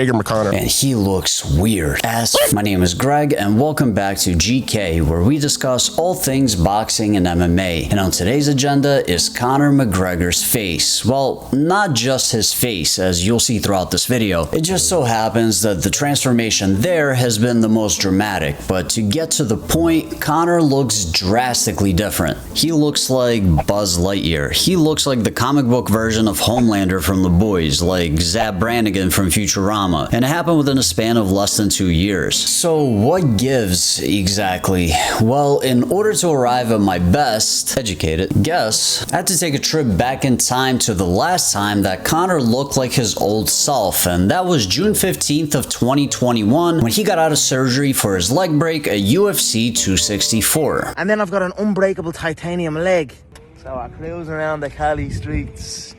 Conor. And he looks weird. My name is Greg, and welcome back to GK, where we discuss all things boxing and MMA. And on today's agenda is Conor McGregor's face. Well, not just his face, as you'll see throughout this video. It just so happens that the transformation there has been the most dramatic, but to get to the point, Conor looks drastically different. He looks like Buzz Lightyear. He looks like the comic book version of Homelander from The Boys, like Zap Brannigan from Futurama, and it happened within a span of less than 2 years. So what gives exactly? Well, in order to arrive at my best educated guess, I had to take a trip back in time to the last time that Conor looked like his old self, and that was June 15th of 2021 when he got out of surgery for his leg break at UFC 264. And then I've got an unbreakable titanium leg, so I'm cruising around the Cali streets.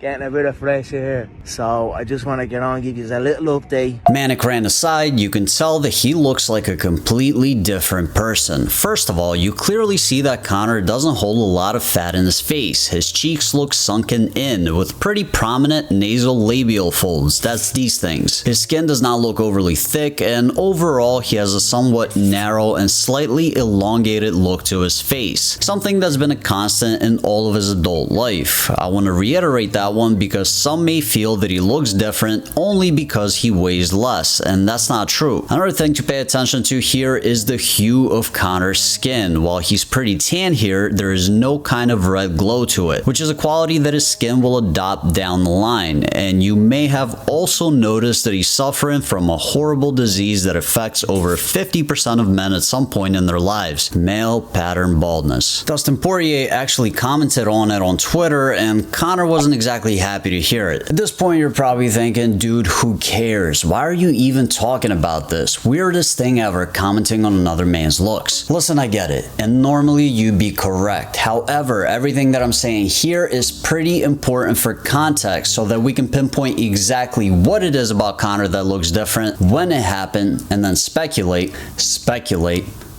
Getting a bit of fresh air. So I just want to get on and give you a little update. Manic rant aside, you can tell that he looks like a completely different person. First of all, you clearly see that Conor doesn't hold a lot of fat in his face. His cheeks look sunken in with pretty prominent nasal labial folds. That's these things. His skin does not look overly thick, and overall he has a somewhat narrow and slightly elongated look to his face. Something that's been a constant in all of his adult life. I want to reiterate that one because some may feel that he looks different only because he weighs less, and that's not true. Another thing to pay attention to here is the hue of Conor's skin. While he's pretty tan here, there is no kind of red glow to it, which is a quality that his skin will adopt down the line. And you may have also noticed that he's suffering from a horrible disease that affects over 50% of men at some point in their lives: male pattern baldness. Dustin Poirier actually commented on it on Twitter, and Conor wasn't exactly happy to hear it. At this point, you're probably thinking, dude, who cares? Why are you even talking about this? Weirdest thing ever, commenting on another man's looks. Listen, I get it, and normally you'd be correct. However, everything that I'm saying here is pretty important for context so that we can pinpoint exactly what it is about Conor that looks different, when it happened, and then speculate,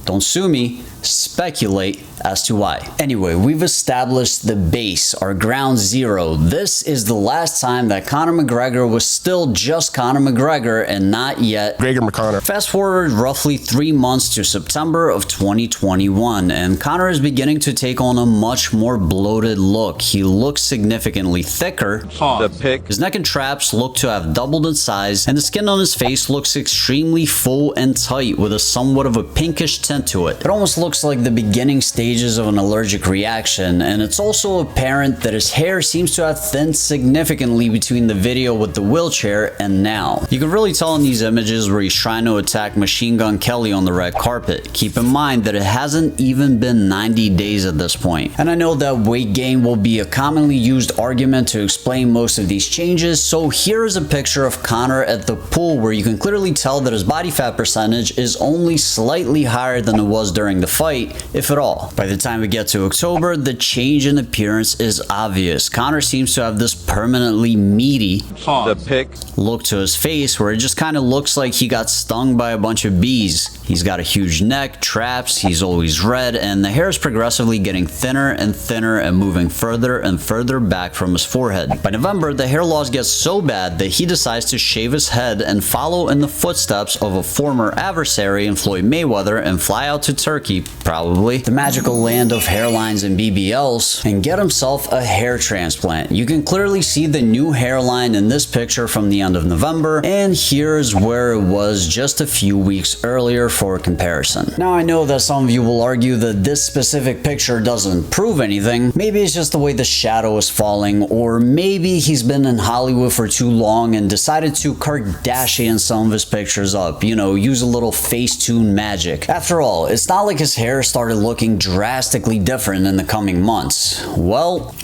don't sue me, speculate as to why. Anyway, we've established the base, our ground zero. This is the last time that Conor McGregor was still just Conor McGregor and not yet Conor. Fast forward roughly 3 months to September of 2021, and Conor is beginning to take on a much more bloated look. He looks significantly thicker. His neck and traps look to have doubled in size, and the skin on his face looks extremely full and tight with a somewhat of a pinkish tint to it. It almost looks like the beginning stages of an allergic reaction, and it's also apparent that his hair seems to have thinned significantly between the video with the wheelchair and now. You can really tell in these images where he's trying to attack Machine Gun Kelly on the red carpet. Keep in mind that it hasn't even been 90 days at this point. And I know that weight gain will be a commonly used argument to explain most of these changes, so here is a picture of Conor at the pool where you can clearly tell that his body fat percentage is only slightly higher than it was during the fight, if at all. By the time we get to October, the change in appearance is obvious. Conor seems to have this permanently meaty look to his face where it just kind of looks like he got stung by a bunch of bees. He's got a huge neck, traps, he's always red, and the hair is progressively getting thinner and thinner and moving further and further back from his forehead. By November, the hair loss gets so bad that he decides to shave his head and follow in the footsteps of a former adversary in Floyd Mayweather and fly out to Turkey, probably, the magical land of hairlines and BBLs, and get himself a hair transplant. You can clearly see the new hairline in this picture from the end of November, and here's where it was just a few weeks earlier for comparison. Now, I know that some of you will argue that this specific picture doesn't prove anything. Maybe it's just the way the shadow is falling, or maybe he's been in Hollywood for too long and decided to Kardashian some of his pictures up, you know, use a little Facetune magic. After all, it's not like his hair started looking drastically different in the coming months. Well,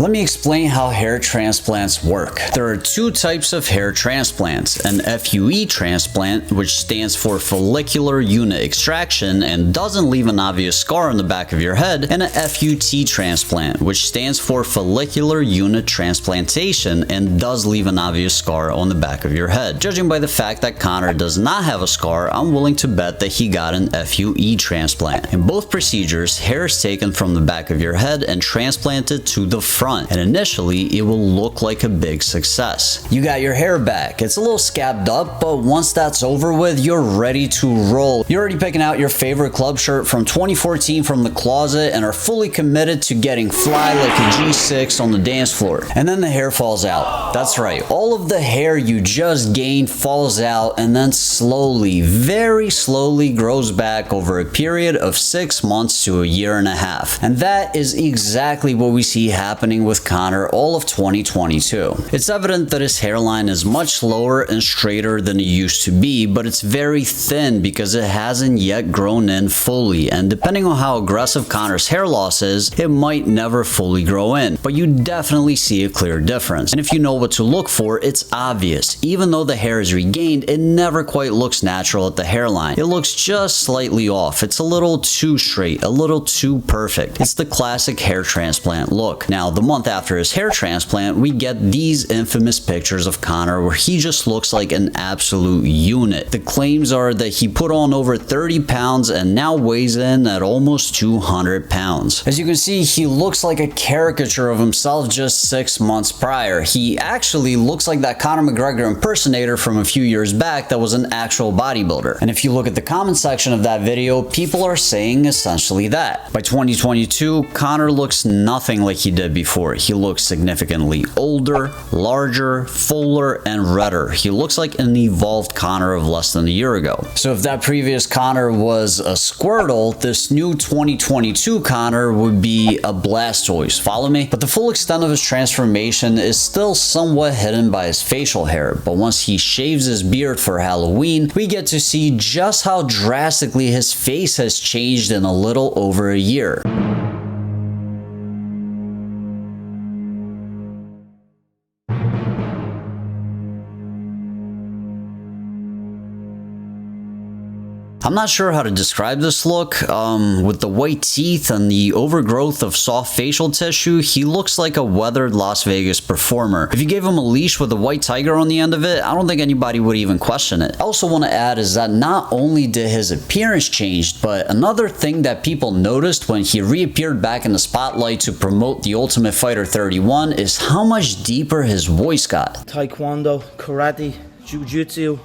let me explain how hair transplants work. There are two types of hair transplants: an FUE transplant, which stands for follicular unit extraction and doesn't leave an obvious scar on the back of your head, and an FUT transplant, which stands for follicular unit transplantation and does leave an obvious scar on the back of your head. Judging by the fact that Conor does not have a scar, I'm willing to bet that he got an FUE transplant. In both procedures, hair is taken from the back of your head and transplanted to the front front, and initially it will look like a big success. You got your hair back, it's a little scabbed up, but once that's over with, you're ready to roll. You're already picking out your favorite club shirt from 2014 from the closet and are fully committed to getting fly like a G6 on the dance floor. And then the hair falls out. That's right, all of the hair you just gained falls out and then slowly, very slowly grows back over a period of 6 months to a year and a half. And that is exactly what we see happening with Conor all of 2022. It's evident that his hairline is much lower and straighter than it used to be, but it's very thin because it hasn't yet grown in fully, and depending on how aggressive Conor's hair loss is, it might never fully grow in, but you definitely see a clear difference. And if you know what to look for, it's obvious. Even though the hair is regained, it never quite looks natural at the hairline. It looks just slightly off. It's a little too straight, a little too perfect. It's the classic hair transplant look. Now, the month after his hair transplant, we get these infamous pictures of Conor where he just looks like an absolute unit. The claims are that he put on over 30 pounds and now weighs in at almost 200 pounds. As you can see, he looks like a caricature of himself just 6 months prior. He actually looks like that Conor McGregor impersonator from a few years back that was an actual bodybuilder. And if you look at the comment section of that video, people are saying essentially that. By 2022, Conor looks nothing like he did before. He looks significantly older, larger, fuller, and redder. He looks like an evolved Conor of less than a year ago. So if that previous Conor was a Squirtle, this new 2022 Conor would be a Blastoise. Follow me? But the full extent of his transformation is still somewhat hidden by his facial hair. But once he shaves his beard for Halloween, we get to see just how drastically his face has changed in a little over a year. I'm not sure how to describe this look. With the white teeth and the overgrowth of soft facial tissue, he looks like a weathered Las Vegas performer. If you gave him a leash with a white tiger on the end of it, I don't think anybody would even question it. I also want to add is that not only did his appearance change, but another thing that people noticed when he reappeared back in the spotlight to promote The Ultimate Fighter 31 is how much deeper his voice got. Taekwondo, karate, jiu-jitsu.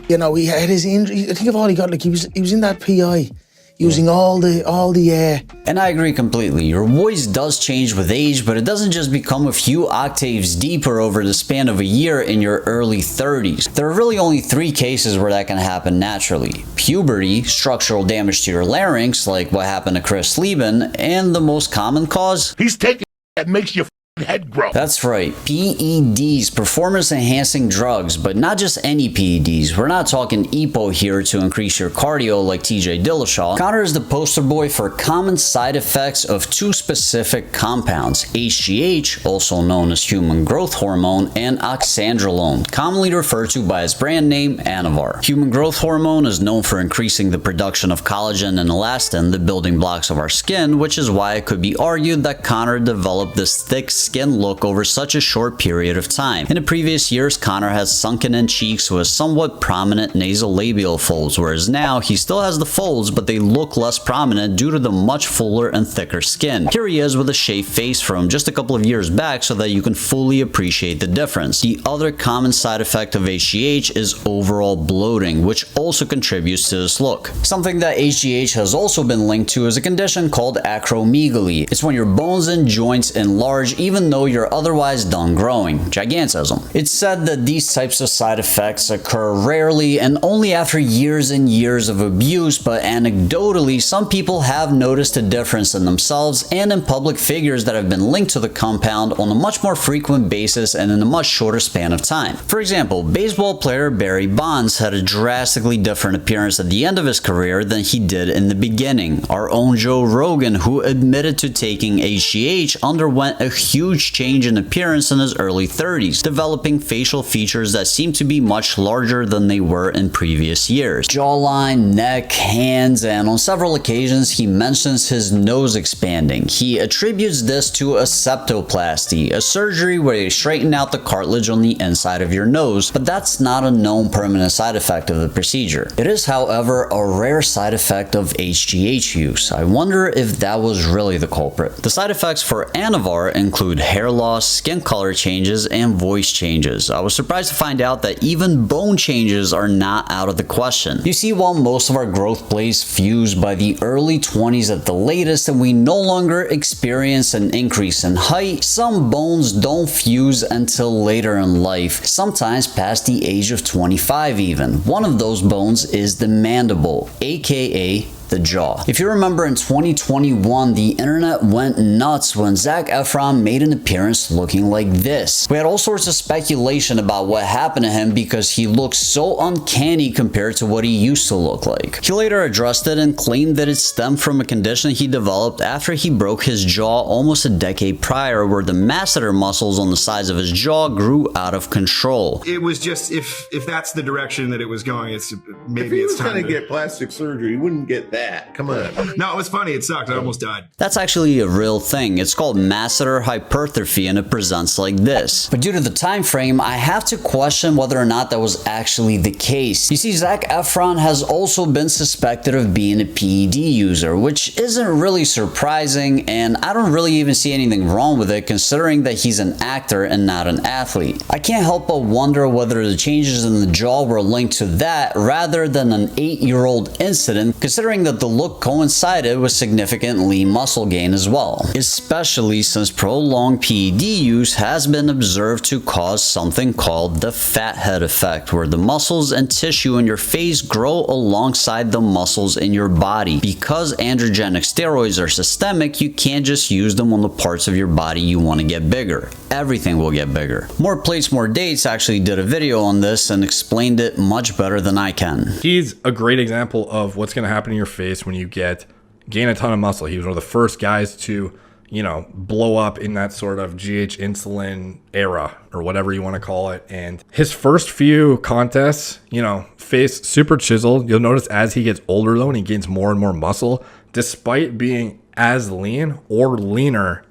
You know, he had his injury. I think of all he got, like he was in that PI, using all the And I agree completely. Your voice does change with age, but it doesn't just become a few octaves deeper over the span of a year in your early 30s. There are really only 3 cases where that can happen naturally: puberty, structural damage to your larynx, like what happened to Chris Lieben, and the most common cause, he's taking that makes your head grow. That's right, PEDs, performance enhancing drugs, but not just any PEDs. We're not talking EPO here to increase your cardio like TJ Dillashaw. Conor is the poster boy for common side effects of 2 specific compounds: HGH, also known as human growth hormone, and oxandrolone, commonly referred to by its brand name Anavar. Human growth hormone is known for increasing the production of collagen and elastin, the building blocks of our skin, which is why it could be argued that Conor developed this thick skin look over such a short period of time. In the previous years, Conor has sunken in cheeks with somewhat prominent nasolabial folds, whereas now he still has the folds, but they look less prominent due to the much fuller and thicker skin. Here he is with a shaved face from just a couple of years back so that you can fully appreciate the difference. The other common side effect of HGH is overall bloating, which also contributes to this look. Something that HGH has also been linked to is a condition called acromegaly. It's when your bones and joints enlarge even though you're otherwise done growing, gigantism. It's said that these types of side effects occur rarely and only after years and years of abuse, but anecdotally, some people have noticed a difference in themselves and in public figures that have been linked to the compound on a much more frequent basis and in a much shorter span of time. For example, baseball player Barry Bonds had a drastically different appearance at the end of his career than he did in the beginning. Our own Joe Rogan, who admitted to taking HGH, underwent a huge huge change in appearance in his early 30s, developing facial features that seem to be much larger than they were in previous years. Jawline, neck, hands, and on several occasions he mentions his nose expanding. He attributes this to a septoplasty, a surgery where they straighten out the cartilage on the inside of your nose, but that's not a known permanent side effect of the procedure. It is, however, a rare side effect of HGH use. I wonder if that was really the culprit. The side effects for Anavar include hair loss, skin color changes, and voice changes. I was surprised to find out that even bone changes are not out of the question. You see, while most of our growth plays fuse by the early 20s at the latest and we no longer experience an increase in height, some bones don't fuse until later in life, sometimes past the age of 25 even. One of those bones is the mandible, aka the jaw. If you remember, in 2021, the internet went nuts when Zac Efron made an appearance looking like this. We had all sorts of speculation about what happened to him because he looks so uncanny compared to what he used to look like. He later addressed it and claimed that it stemmed from a condition he developed after he broke his jaw almost a decade prior, where the masseter muscles on the sides of his jaw grew out of control. It was just, if that's the direction that it was going, it's maybe If he it's was time going to to get plastic surgery, he wouldn't get that. Come on. No, it was funny. It sucked. I almost died. That's actually a real thing. It's called masseter hypertrophy and it presents like this. But due to the time frame, I have to question whether or not that was actually the case. You see, Zac Efron has also been suspected of being a PED user, which isn't really surprising, and I don't really even see anything wrong with it considering that he's an actor and not an athlete. I can't help but wonder whether the changes in the jaw were linked to that rather than an 8-year-old incident, considering that the look coincided with significant lean muscle gain as well, especially since prolonged PED use has been observed to cause something called the fathead effect, where the muscles and tissue in your face grow alongside the muscles in your body. Because androgenic steroids are systemic, you can't just use them on the parts of your body you want to get bigger. Everything will get bigger. More Plates, More Dates actually did a video on this and explained it much better than I can. He's a great example of what's going to happen in your face when you gain a ton of muscle. He was one of the first guys to, you know, blow up in that sort of GH insulin era or whatever you want to call it. And his first few contests, you know, face super chiseled. You'll notice as he gets older though, and he gains more and more muscle, despite being as lean or leaner,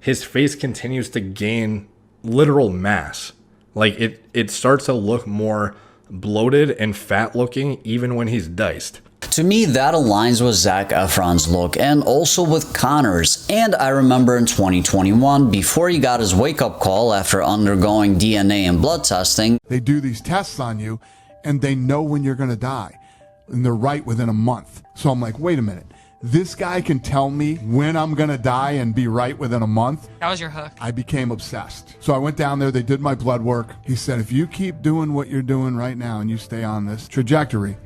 his face continues to gain literal mass. Like it starts to look more bloated and fat looking even when he's diced. To me, that aligns with Zac Efron's look and also with Conor's. And I remember in 2021, before he got his wake-up call after undergoing DNA and blood testing, they do these tests on you and they know when you're going to die, and they're right within a month. So I'm like, wait a minute. This guy can tell me when I'm going to die and be right within a month. That was your hook. I became obsessed. So I went down there. They did my blood work. He said, if you keep doing what you're doing right now and you stay on this trajectory,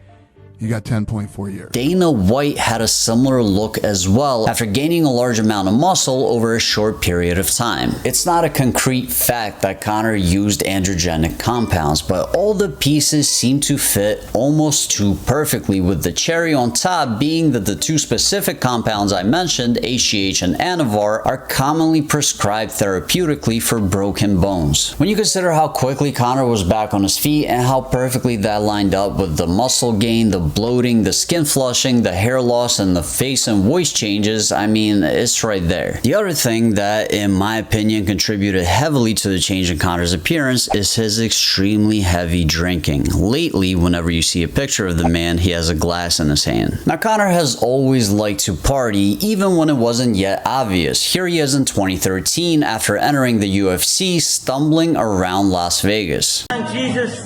you got 10.4 years. Dana White had a similar look as well after gaining a large amount of muscle over a short period of time. It's not a concrete fact that Conor used androgenic compounds, but all the pieces seem to fit almost too perfectly, with the cherry on top being that the two specific compounds I mentioned, HGH and Anavar, are commonly prescribed therapeutically for broken bones. When you consider how quickly Conor was back on his feet and how perfectly that lined up with the muscle gain, the bloating, the skin flushing, the hair loss, and the face and voice changes, I mean, it's right there. The other thing that, in my opinion, contributed heavily to the change in Conor's appearance is his extremely heavy drinking. Lately, whenever you see a picture of the man, he has a glass in his hand. Now, Conor has always liked to party, even when it wasn't yet obvious. Here he is in 2013 after entering the UFC, stumbling around Las Vegas. Thank Jesus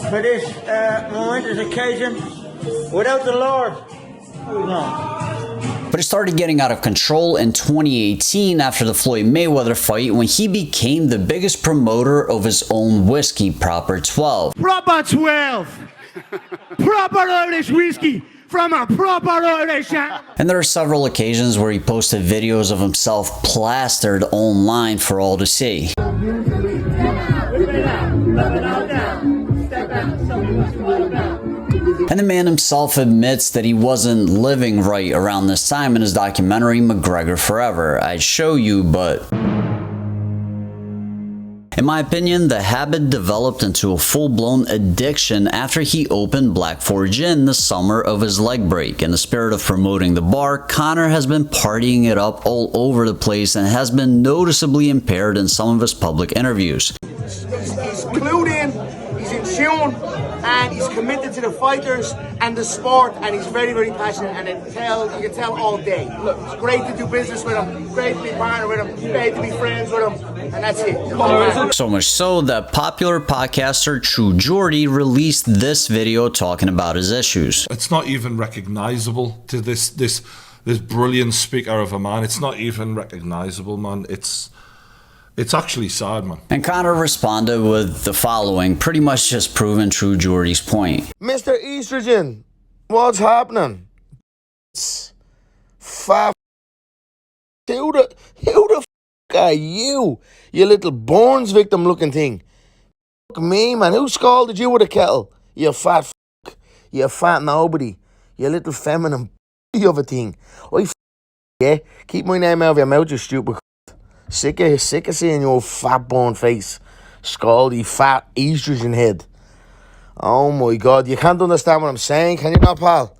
for this momentous occasion. Without the Lord, no. But it started getting out of control in 2018 after the Floyd Mayweather fight, when he became the biggest promoter of his own whiskey, Proper 12. Proper 12! Proper Irish whiskey! From a proper Irish. And there are several occasions where he posted videos of himself plastered online for all to see. And the man himself admits that he wasn't living right around this time in his documentary McGregor Forever. I'd show you, but In my opinion, the habit developed into a full-blown addiction after he opened Black Forge Inn the summer of his leg break. In the spirit of promoting the bar, Conor has been partying it up all over the place and has been noticeably impaired in some of his public interviews. He's clued in, he's in tune, and he's committed to the fighters and the sport, and he's very, very passionate, and you can tell all day. Look, it's great to do business with him, great to be partner with him, great to be friends with him, and that's it. So much so that popular podcaster True Geordie released this video talking about his issues. It's not even recognizable to this brilliant speaker of a man. It's not even recognizable, man. It's actually sad, man. And Conor responded with the following, pretty much just proving True Geordie's point. Mr. Estrogen, what's happening? It's fat. Who the f are you? You little Burns victim looking thing. Fuck me, man. Who scalded you with a kettle? You fat f. You fat nobody. You little feminine of a thing. Yeah, keep my name out of your mouth, you stupid. Sick of seeing your fat bone face. Scaldy, fat estrogen head. Oh my God, you can't understand what I'm saying, can you not, pal?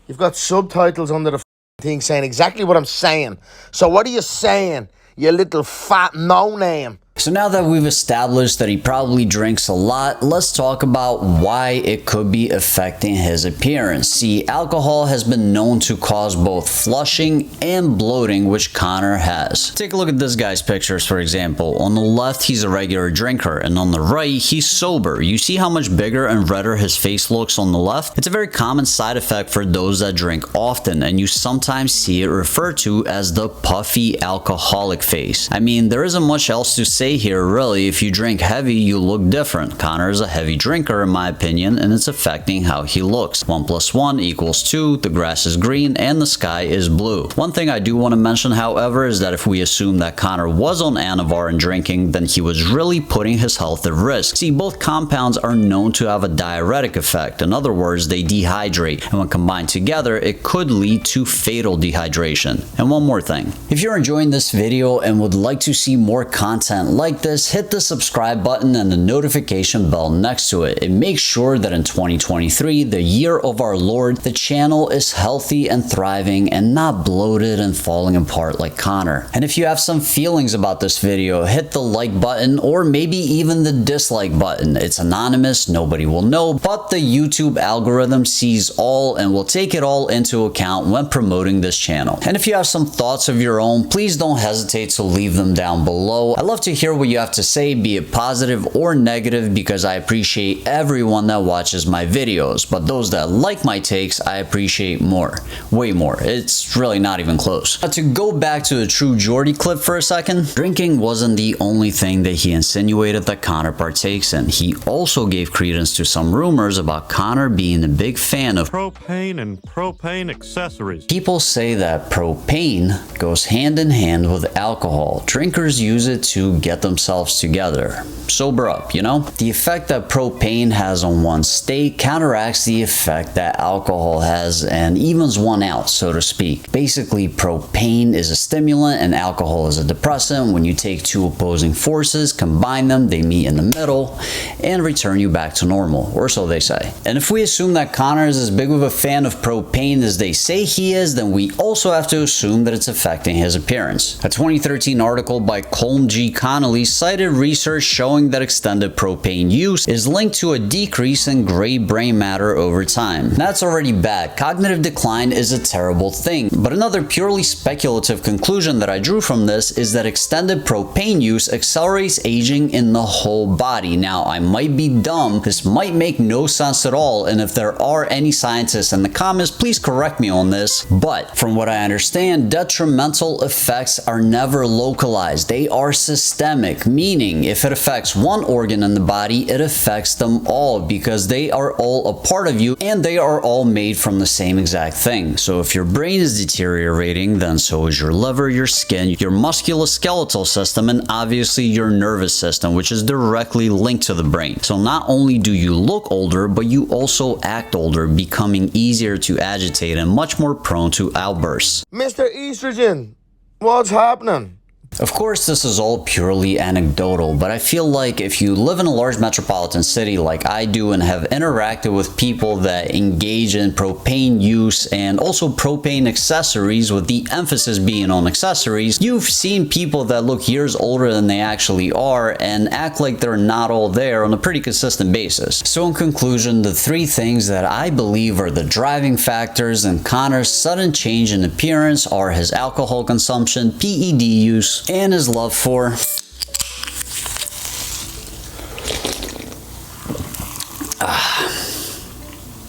You've got subtitles under the thing saying exactly what I'm saying. So what are you saying, you little fat no-name? So now that we've established that he probably drinks a lot, let's talk about why it could be affecting his appearance. See, alcohol has been known to cause both flushing and bloating, which Conor has. Take a look at this guy's pictures, for example. On the left, he's a regular drinker, and on the right, he's sober. You see how much bigger and redder his face looks on the left? It's a very common side effect for those that drink often, and you sometimes see it referred to as the puffy alcoholic face. I mean, there isn't much else to say here really. If you drink heavy, you look different. Conor is a heavy drinker in my opinion, and it's affecting how he looks. 1 + 1 = 2, the grass is green, and the sky is blue. One thing I do want to mention, however, is that if we assume that Conor was on Anavar and drinking, then he was really putting his health at risk. See, both compounds are known to have a diuretic effect. In other words, they dehydrate, and when combined together, it could lead to fatal dehydration. And one more thing. If you're enjoying this video and would like to see more content like this, hit the subscribe button and the notification bell next to it. It makes sure that in 2023, the year of our Lord, the channel is healthy and thriving and not bloated and falling apart like Conor. And if you have some feelings about this video, hit the like button or maybe even the dislike button. It's anonymous, nobody will know, but the YouTube algorithm sees all and will take it all into account when promoting this channel. And if you have some thoughts of your own, please don't hesitate to leave them down below. I love to hear what you have to say, be it positive or negative, because I appreciate everyone that watches my videos, but those that like my takes, I appreciate more, way more. It's really not even close. Now, to go back to the True Geordie clip for a second, drinking wasn't the only thing that he insinuated that Conor partakes in. He also gave credence to some rumors about Conor being a big fan of propane and propane accessories. People say that propane goes hand in hand with alcohol. Drinkers use it to get themselves together. Sober up, you know? The effect that propane has on one's state counteracts the effect that alcohol has and evens one out, so to speak. Basically, propane is a stimulant and alcohol is a depressant. When you take two opposing forces, combine them, they meet in the middle and return you back to normal, or so they say. And if we assume that Conor is as big of a fan of propane as they say he is, then we also have to assume that it's affecting his appearance. A 2013 article by Colm G. Connolly cited research showing that extended propane use is linked to a decrease in gray brain matter over time. That's already bad. Cognitive decline is a terrible thing. But another purely speculative conclusion that I drew from this is that extended propane use accelerates aging in the whole body. Now, I might be dumb. This might make no sense at all, and if there are any scientists in the comments, please correct me on this. But from what I understand, detrimental effects are never localized. They are systemic, meaning if it affects one organ in the body, it affects them all because they are all a part of you and they are all made from the same exact thing. So if your brain is deteriorating, then so is your liver, your skin, your musculoskeletal system, and obviously your nervous system, which is directly linked to the brain. So not only do you look older, but you also act older, becoming easier to agitate and much more prone to outbursts. Mr. Estrogen, what's happening? Of course, this is all purely anecdotal, but I feel like if you live in a large metropolitan city like I do and have interacted with people that engage in propane use and also propane accessories, with the emphasis being on accessories, you've seen people that look years older than they actually are and act like they're not all there on a pretty consistent basis. So in conclusion, the three things that I believe are the driving factors in Conor's sudden change in appearance are his alcohol consumption, PED use, and his love for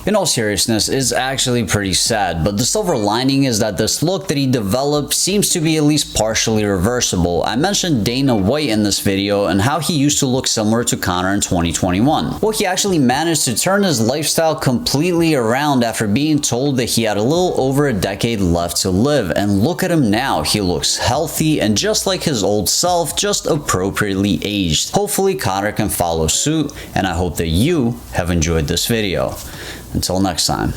in all seriousness, is actually pretty sad, but the silver lining is that this look that he developed seems to be at least partially reversible. I mentioned Dana White in this video and how he used to look similar to Conor in 2021. Well, he actually managed to turn his lifestyle completely around after being told that he had a little over a decade left to live, and look at him now. He looks healthy and just like his old self, just appropriately aged. Hopefully Conor can follow suit, and I hope that you have enjoyed this video. Until next time.